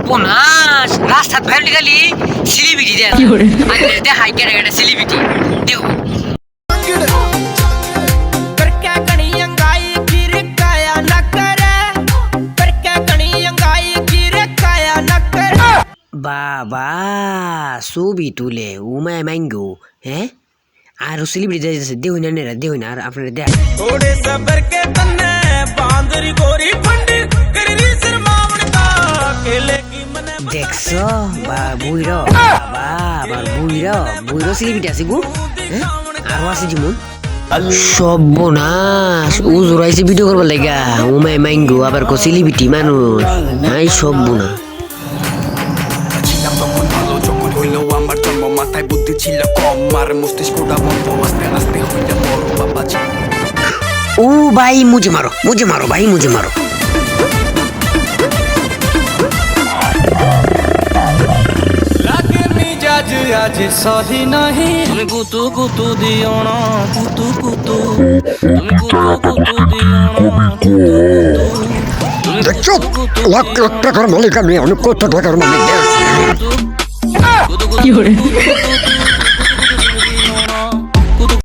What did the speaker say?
সর্বনাশ রাস্তাত ভাইলি গালি সেলিব্রিটি দেয় আগে দেখাই কেটে কেটে সেলিব্রিটি দেও বাবা ছবি তুলে উমায় ম্যাঙ্গো হ্যাঁ আর সেলিব্রিটি দেও না দেও না আর আপনারা দেখ দেখছো বা বুইরো বাবা আবার বুইরো সেলিব্রিটি আছে গো হ্যাঁ আরো আছে যেমন সর্বনাশ উজুরাইছে ভিডিও করবার লাগা উমায় ম্যাঙ্গো আবার কো সেলিব্রিটি মানুষ হাই সর্বনাশ আমার জন্ম মাথায় বুদ্ধি ছিল কম আর মস্তিষ্কটা বন্ধ আস্তে আস্তে হইলে বড় বাবা ও ভাই মুঝে মারো ভাই মুঝে মারো লাগে মিজাজ আজ সহি নাহি তুমি কুতু কুতু দিও না কুতু কুতু তুমি কুতু কুতু দিও না দেখছো লাখ লাখ টাকার মালিক আমি অনেক কত টাকার মালিক কুতু কুতু